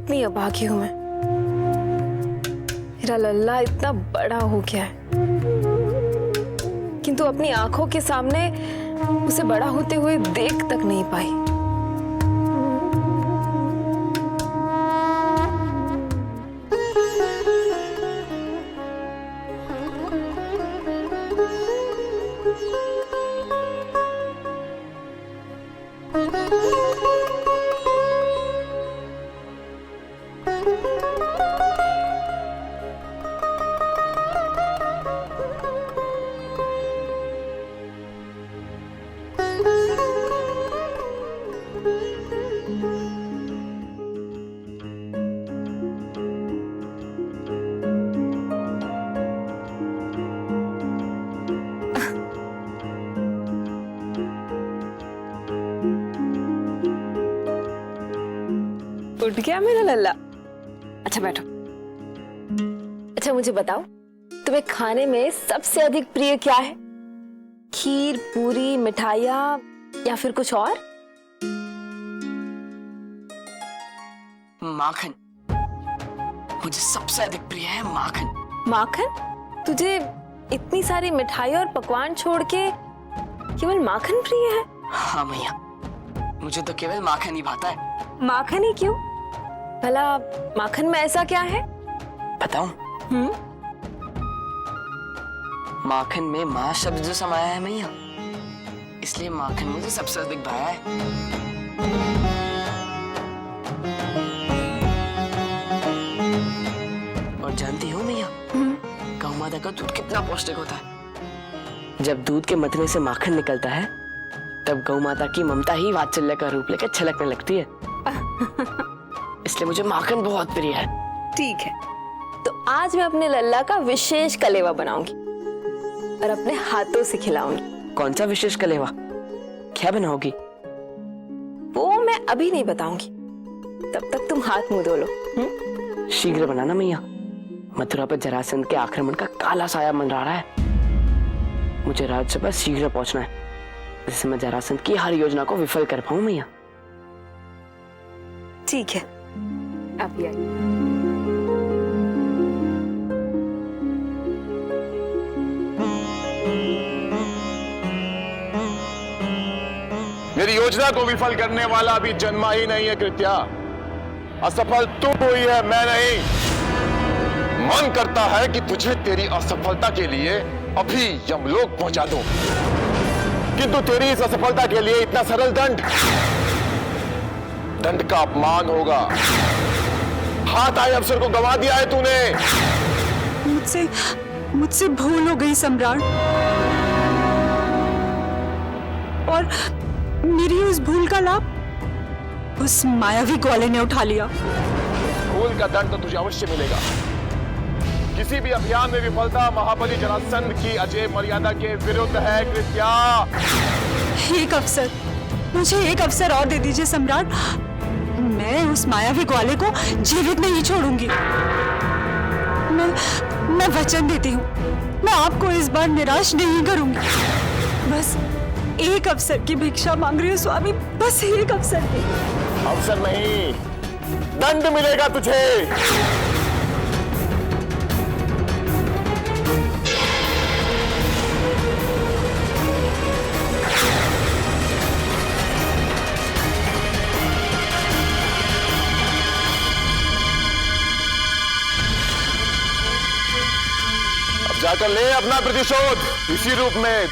कितनी अभागी हूं मैं। मेरा लल्ला इतना बड़ा हो गया है, किंतु अपनी आंखों के सामने उसे बड़ा होते हुए देख तक नहीं पाई। उठ गया मेरा लल्ला। अच्छा बैठो। अच्छा मुझे बताओ, तुम्हें खाने में सबसे अधिक प्रिय क्या है? खीर, पूरी, मिठाइयाँ या फिर कुछ और? माखन। मुझे सबसे अधिक प्रिय है माखन। माखन? तुझे इतनी सारी मिठाई और पकवान छोड़ के केवल माखन प्रिय है? हाँ मैया, मुझे तो केवल माखन ही भाता है। माखन ही क्यों? भला माखन में ऐसा क्या है? बताऊं? माखन में माँ शब्द जो समाया है मैया, इसलिए माखन मुझे सबसे अधिक भाया है। और जानती हो मैया, गौ माता का दूध कितना पौष्टिक होता है। जब दूध के मथने से माखन निकलता है, तब गौ माता की ममता ही वात्सल्य का रूप लेकर छलकने लगती है। इसलिए मुझे माखन बहुत प्रिय है। ठीक है, तो आज मैं अपने लल्ला का विशेष कलेवा बनाऊंगी और अपने हाथों से खिलाऊंगी। कौन सा विशेष कलेवा? क्या बनाओगी? वो मैं अभी नहीं बताऊंगी, तब तक तुम हाथ मुंह धो लो। शीघ्र बनाना मैया, मथुरा पर जरासंध के आक्रमण का काला साया मंडरा रहा है। मुझे राज्यसभा शीघ्र पहुंचना है, जिससे मैं जरासंध की हर योजना को विफल कर पाऊं मैया। ठीक है, आप ही आइए। मेरी योजना को विफल करने वाला अभी जन्मा ही नहीं है कृत्या। असफल तू हुई है, मैं नहीं। मन करता है कि तुझे तेरी असफलता के लिए अभी यमलोक पहुंचा दूं, किंतु तेरी इस असफलता के लिए इतना सरल दंड का अपमान होगा। हाथ आए अवसर को गंवा दिया है तूने। मुझसे भूल हो गई सम्राट, और मेरी उस भूल का लाभ उस मायावी ग्वाले ने उठा लिया। भूल का दंड तो तुझे अवश्य मिलेगा। किसी भी अभियान में विफलता महाबली जरासंध की अजय मर्यादा के विरुद्ध है कृत्या। एक अवसर, मुझे एक अवसर और दे दीजिए सम्राट। मैं उस मायावी ग्वाले को जीवित नहीं छोड़ूंगी। मैं वचन देती हूँ, मैं आपको इस बार निराश नहीं करूंगी। बस एक अवसर की भिक्षा मांग रही हूँ स्वामी, बस एक अवसर की। अवसर नहीं, दंड मिलेगा तुझे। जाकर ले अपना प्रतिशोध इसी रूप में।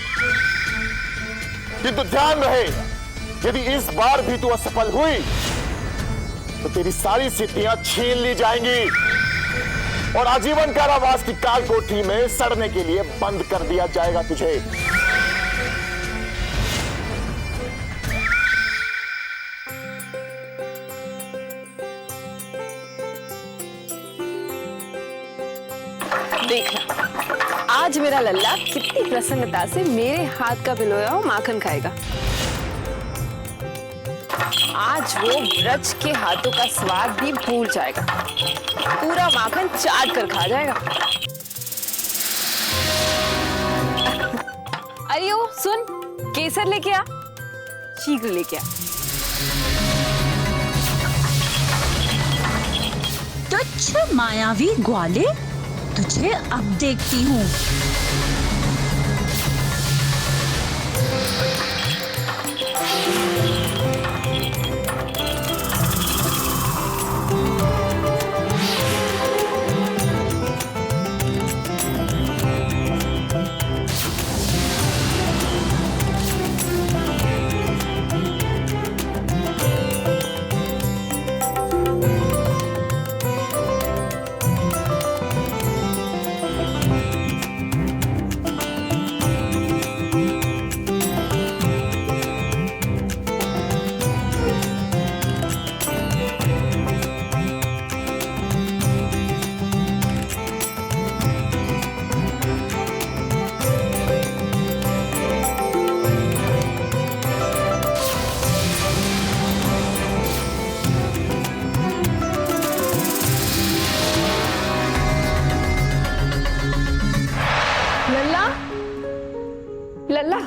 किंतु ध्यान रहे, यदि इस बार भी तू असफल हुई तो तेरी सारी सिद्धियां छीन ली जाएंगी और आजीवन कारावास की काल कोठरी में सड़ने के लिए बंद कर दिया जाएगा तुझे। देखना आज मेरा लल्ला कितनी प्रसन्नता से मेरे हाथ का पिलोया हुआ माखन खाएगा। आज वो ब्रज के हाथों का स्वाद भी भूल जाएगा, पूरा माखन चाट कर खा जाएगा। अरे ओ सुन, केसर लेके आ, शीघ्र लेके आ। तुच्छ मायावी ग्वाले, तुझे अब देखती हूँ। लल्ला, लल्ला,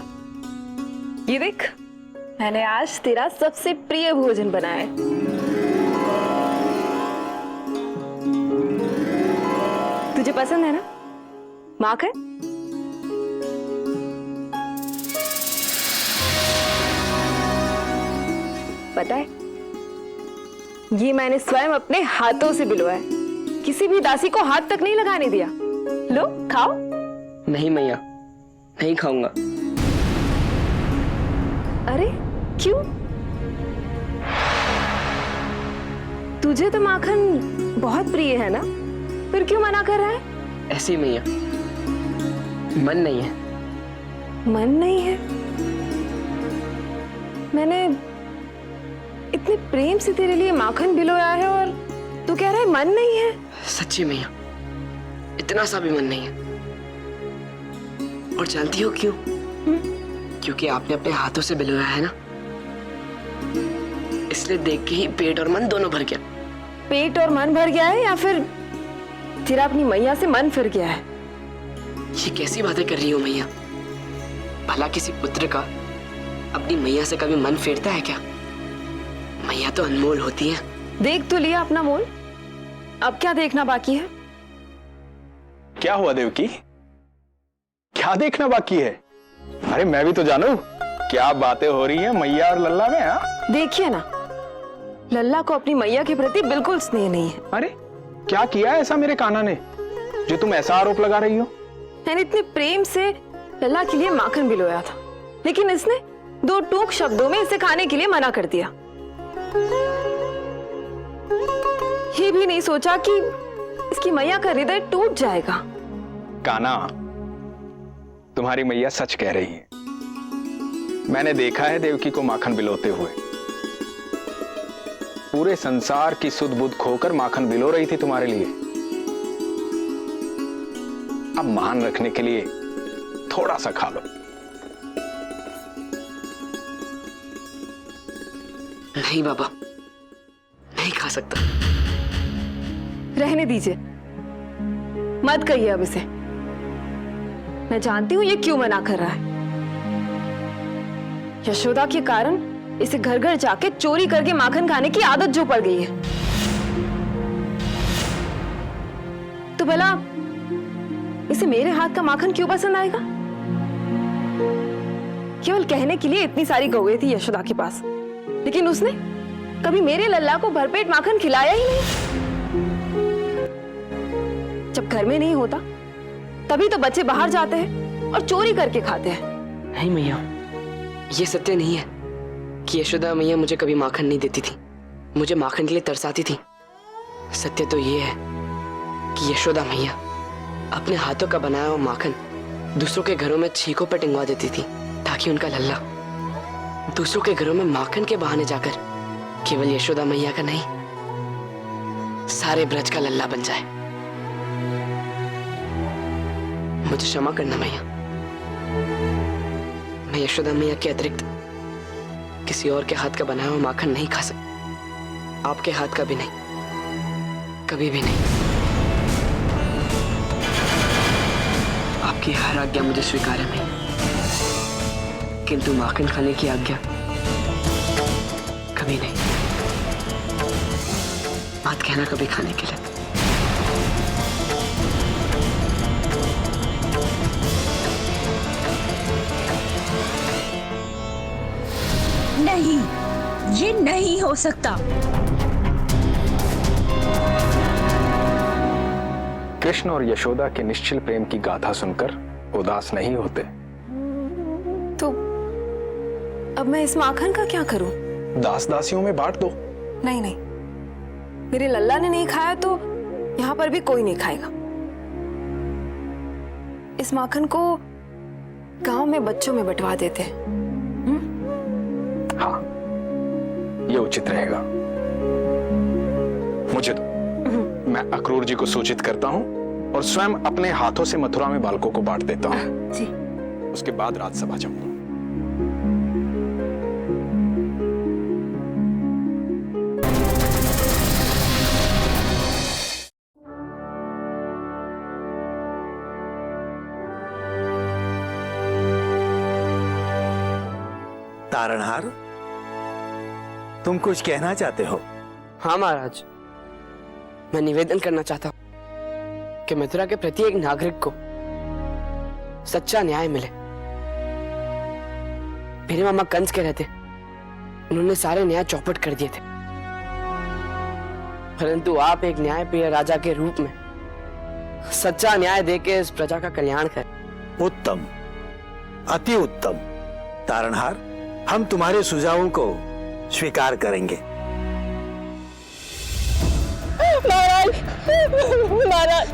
ये देख, मैंने आज तेरा सबसे प्रिय भोजन बनाया है। तुझे पसंद है ना माखन? पता है, ये मैंने स्वयं अपने हाथों से बिलवाया है, किसी भी दासी को हाथ तक नहीं लगाने दिया। लो खाओ। नहीं मैया, नहीं खाऊंगा। अरे क्यों? तुझे तो माखन बहुत प्रिय है ना, फिर क्यों मना कर रहा है? ऐसे ही मैया, मन नहीं है। मन नहीं है? मैंने इतने प्रेम से तेरे लिए माखन भिगोया है और तू कह रहा है मन नहीं है? सच्ची मैया, इतना सा भी मन नहीं है। और जानती हो क्यों? क्योंकि आपने अपने हाथों से भिगोया है ना, इसलिए देख के ही पेट और मन दोनों भर गया। पेट और मन भर गया है या फिर तेरा अपनी मैया से मन फिर गया है? ये कैसी बातें कर रही हो मैया? भला किसी पुत्र का अपनी मैया से कभी मन फेरता है क्या? मैया तो अनमोल होती है। देख तो लिया अपना मोल, अब क्या देखना बाकी है? क्या हुआ देवकी? क्या देखना बाकी है? अरे मैं भी तो जानूं क्या बातें हो रही हैं मैया और लल्ला में। हाँ देखिए ना, लल्ला को अपनी मैया के प्रति बिल्कुल स्नेह नहीं है। अरे क्या किया है ऐसा मेरे कान्हा ने जो तुम ऐसा आरोप लगा रही हो? मैंने इतने प्रेम से लल्ला के लिए माखन भिगोया था, लेकिन इसने दो टूक शब्दों में इसे खाने के लिए मना कर दिया। ये भी नहीं सोचा कि इसकी मैया का हृदय टूट जाएगा। कान्हा, तुम्हारी मैया सच कह रही है। मैंने देखा है देवकी को माखन बिलोते हुए। पूरे संसार की सुध बुध खोकर माखन बिलो रही थी तुम्हारे लिए। अब मान रखने के लिए थोड़ा सा खा लो। नहीं बाबा, नहीं खा सकता। रहने दीजिए, मत कहिए अब इसे। मैं जानती हूं ये क्यों मना कर रहा है। यशोदा के कारण इसे घर घर जाके चोरी करके माखन खाने की आदत जो पड़ गई है। तो भला इसे मेरे हाथ का माखन क्यों पसंद आएगा? केवल कहने के लिए इतनी सारी गौएं थी यशोदा के पास, लेकिन उसने कभी मेरे लल्ला को भरपेट माखन खिलाया ही नहीं। जब घर में नहीं होता तभी तो बच्चे बाहर जाते हैं और चोरी करके खाते हैं। नहीं मैया, ये सत्य नहीं है कि यशोदा मैया मुझे कभी माखन नहीं देती थी, मुझे माखन के लिए तरसाती थी। सत्य तो ये है कि यशोदा मैया अपने हाथों का बनाया हुआ माखन दूसरों के घरों में छींकों पर टिंगवा देती थी, ताकि उनका लल्ला दूसरों के घरों में माखन के बहाने जाकर केवल यशोदा मैया का नहीं, सारे ब्रज का लल्ला बन जाए। मुझे क्षमा करना मैया, मैं यशोदा मैया के अतिरिक्त किसी और के हाथ का बनाया हुआ माखन नहीं खा सकता। आपके हाथ का भी नहीं, कभी भी नहीं। आपकी हर आज्ञा मुझे स्वीकार है मैया, किंतु माखन खाने की आज्ञा कभी नहीं। बात कहना कभी खाने के लिए। नहीं, ये नहीं हो सकता। कृष्ण और यशोदा के निश्चल प्रेम की गाथा सुनकर उदास नहीं होते। तो अब मैं इस माखन का क्या करूं? दास दासियों में बांट दो। नहीं नहीं, मेरे लल्ला ने नहीं खाया तो यहाँ पर भी कोई नहीं खाएगा। इस माखन को गांव में बच्चों में बंटवा देते हैं। हाँ, ये उचित रहेगा। मुझे तो मैं अक्रूर जी को सूचित करता हूँ और स्वयं अपने हाथों से मथुरा में बालकों को बांट देता हूँ। जी। उसके बाद राजसभा जाऊंगा। तारणहार, तुम कुछ कहना चाहते हो? हाँ महाराज, मैं निवेदन करना चाहता हूं कि मथुरा के प्रत्येक नागरिक को सच्चा न्याय मिले। मेरे मामा कंस के रहते उन्होंने सारे न्याय चौपट कर दिए थे, परंतु आप एक न्यायप्रिय राजा के रूप में सच्चा न्याय देके इस प्रजा का कल्याण करें। उत्तम, अति उत्तम। तारणहार, हम तुम्हारे सुझावों को स्वीकार करेंगे। महाराज, महाराज,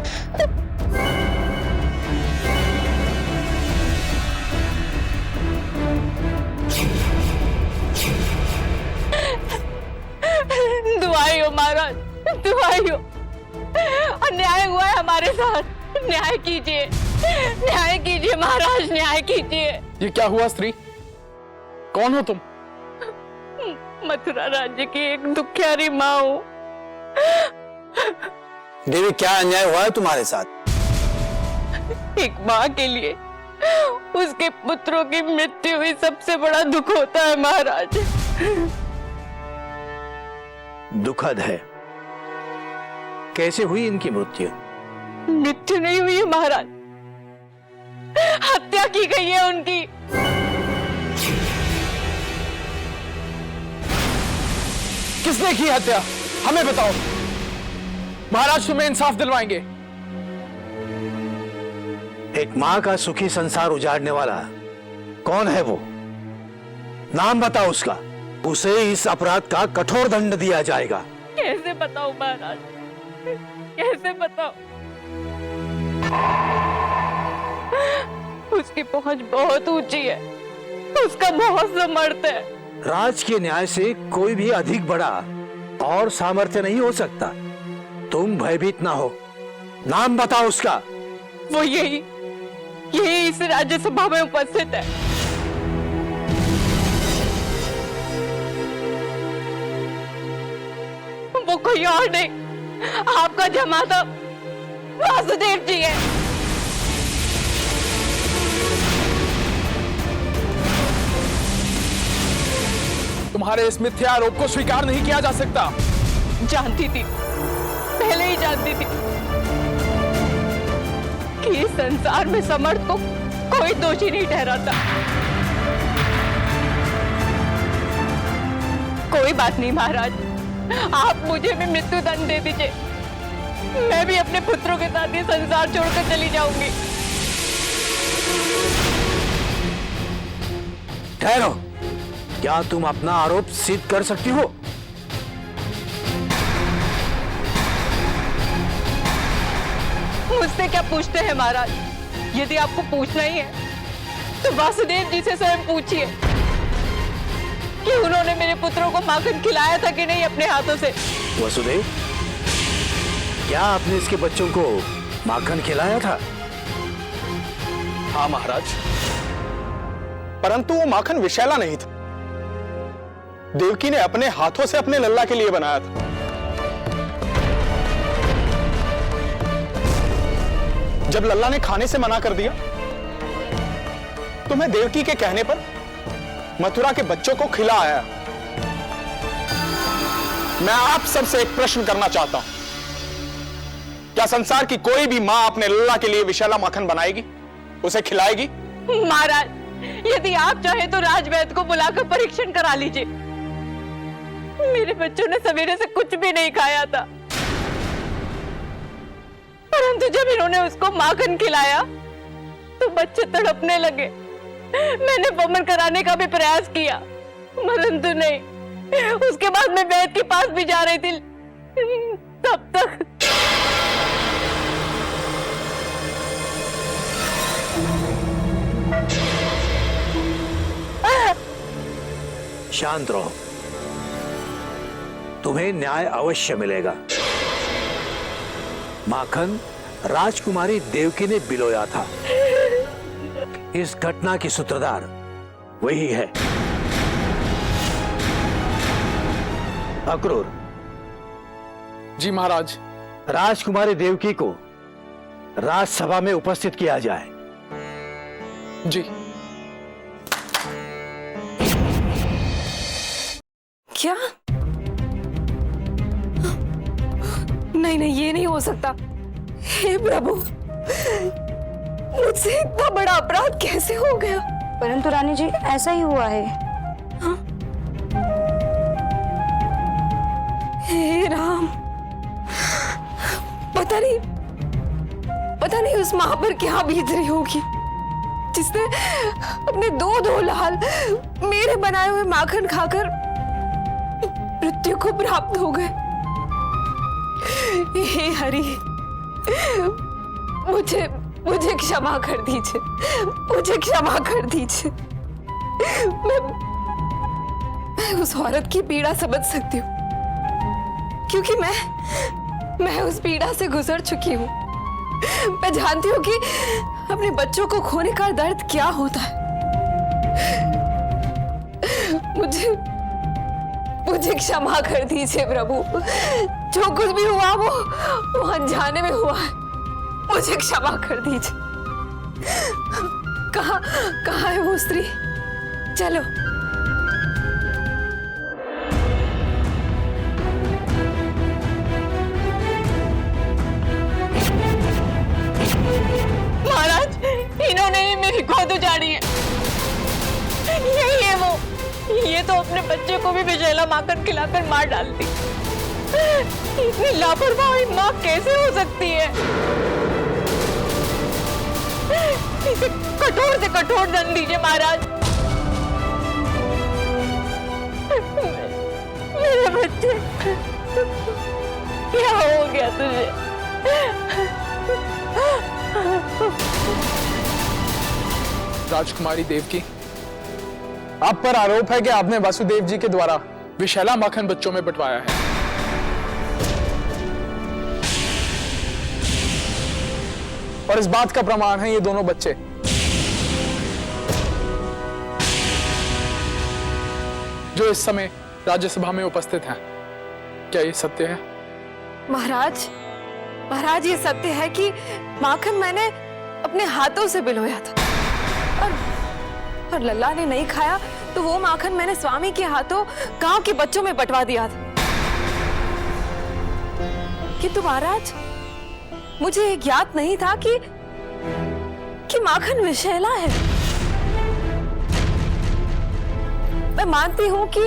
दुआई हो महाराज, दुआई हो। अन्याय हुआ है हमारे साथ, न्याय कीजिए, न्याय कीजिए महाराज, न्याय कीजिए। ये क्या हुआ स्त्री? कौन हो तुम? मथुरा राज्य की एक दुखियारी माँ हूँ। देवी, क्या अन्याय हुआ है तुम्हारे साथ? एक माँ के लिए उसके पुत्रों की मृत्यु ही सबसे बड़ा दुख होता है महाराज। दुखद है। कैसे हुई इनकी मृत्यु? मृत्यु नहीं हुई है महाराज, हत्या की गई है उनकी। किसने की हत्या? हमें बताओ। महाराज तुम्हें इंसाफ दिलवाएंगे। एक माँ का सुखी संसार उजाड़ने वाला कौन है वो? नाम बताओ उसका। उसे इस अपराध का कठोर दंड दिया जाएगा। कैसे बताओ महाराज, कैसे बताओ? उसकी पहुंच बहुत ऊंची है, उसका बहुत समर्थ है। राज के न्याय से कोई भी अधिक बड़ा और सामर्थ्य नहीं हो सकता। तुम भयभीत ना हो। नाम बताओ उसका। वो यही इस राज्यसभा में उपस्थित है। वो कोई और नहीं, आपका जमाता वासुदेव जी है। तुम्हारे इस मिथ्या आरोप को स्वीकार नहीं किया जा सकता। जानती थी, पहले ही जानती थी कि इस संसार में समर्थ को कोई दोषी नहीं ठहराता। कोई बात नहीं महाराज, आप मुझे भी मृत्यु दंड दे दीजिए, मैं भी अपने पुत्रों के साथ ये संसार छोड़कर चली जाऊंगी। ठहरो, क्या तुम अपना आरोप सिद्ध कर सकती हो? मुझसे क्या पूछते हैं महाराज? यदि आपको पूछना ही है तो वासुदेव जी से स्वयं पूछिए कि उन्होंने मेरे पुत्रों को माखन खिलाया था कि नहीं अपने हाथों से। वसुदेव, क्या आपने इसके बच्चों को माखन खिलाया था? हाँ महाराज, परंतु वो माखन विषैला नहीं था। देवकी ने अपने हाथों से अपने लल्ला के लिए बनाया था। जब लल्ला ने खाने से मना कर दिया तो मैं देवकी के कहने पर मथुरा के बच्चों को खिलाया। मैं आप सबसे एक प्रश्न करना चाहता हूं, क्या संसार की कोई भी मां अपने लल्ला के लिए विषैला माखन बनाएगी, उसे खिलाएगी? महाराज, यदि आप चाहे तो राजवैद्य को बुलाकर परीक्षण करा लीजिए। मेरे बच्चों ने सवेरे से कुछ भी नहीं खाया था, परंतु जब इन्होंने उसको माखन खिलाया तो बच्चे तड़पने लगे। मैंने वमन कराने का भी प्रयास किया, परंतु नहीं। उसके बाद मैं वैद्य के पास भी जा रही थी, तब तक शांत रहो, तुम्हें न्याय अवश्य मिलेगा। माखन राजकुमारी देवकी ने बिलोया था। इस घटना की सूत्रधार वही है। अक्रूर। जी महाराज। राजकुमारी देवकी को राजसभा में उपस्थित किया जाए। जी। क्या? नहीं नहीं, ये नहीं हो सकता। हे प्रभु, मुझसे इतना बड़ा अपराध कैसे हो गया? परंतु रानी जी ऐसा ही हुआ है। हाँ? हे राम, पता नहीं उस मां पर क्या बीत रही होगी जिसने अपने दो लाल मेरे बनाए हुए माखन खाकर मृत्यु को प्राप्त हो गए। हे हरि, मुझे क्षमा कर दीजिए, मुझे क्षमा कर दीजिए। मैं उस औरत की पीड़ा समझ सकती हूँ, क्योंकि मैं उस पीड़ा से गुजर चुकी हूँ। मैं जानती हूँ कि अपने बच्चों को खोने का दर्द क्या होता है। मुझे क्षमा कर दीजिए प्रभु। जो कुछ भी हुआ वो अनजाने में हुआ है। मुझे क्षमा कर दीजिए। कहाँ है वो स्त्री? चलो। महाराज, इन्होंने ही मेरी गोद उजाड़ी है। यही है वो। ये तो अपने बच्चे को भी विषैला माखन खिलाकर मार डालती। इतनी लापरवाही माँ कैसे हो सकती है? इसे कठोर से कठोर दंड दीजिए महाराज। मेरे बच्चे, क्या हो गया तुझे? राजकुमारी देवकी, आप पर आरोप है कि आपने वासुदेव जी के द्वारा विषैला माखन बच्चों में बंटवाया है। और इस बात का प्रमाण है ये दोनों बच्चे। जो इस समय राज्यसभा में उपस्थित हैं। क्या ये सत्य है? महाराज, ये सत्य है कि माखन मैंने अपने हाथों से बिलोया था, और लल्ला ने नहीं खाया तो वो माखन मैंने स्वामी के हाथों गांव के बच्चों में बंटवा दिया था। किंतु महाराज, मुझे ये ज्ञात नहीं था कि माखन विषैला है। मैं मानती हूं कि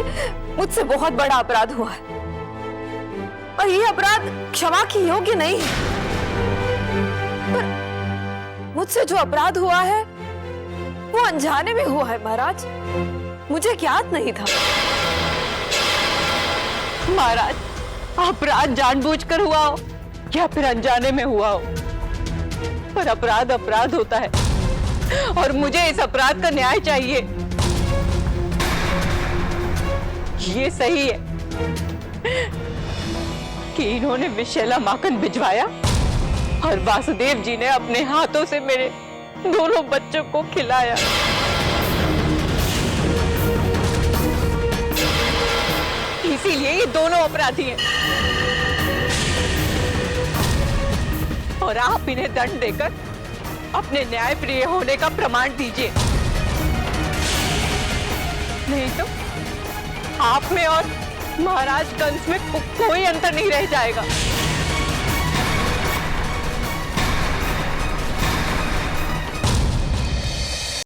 मुझसे बहुत बड़ा अपराध हुआ है, और ये अपराध क्षमा की योग्य नहीं है। पर मुझसे जो अपराध हुआ है वो अनजाने में हुआ है महाराज। मुझे ज्ञात नहीं था। महाराज, अपराध जानबूझकर हुआ हो या फिर अनजाने में हुआ हो, पर अपराध अपराध होता है, और मुझे इस अपराध का न्याय चाहिए। ये सही है कि इन्होंने विषैला माखन भिजवाया और वासुदेव जी ने अपने हाथों से मेरे दोनों बच्चों को खिलाया। इसीलिए ये दोनों अपराधी हैं, और आप इन्हें दंड देकर अपने न्यायप्रिय होने का प्रमाण दीजिए। नहीं तो आप में और महाराज कंस में कोई अंतर नहीं रह जाएगा।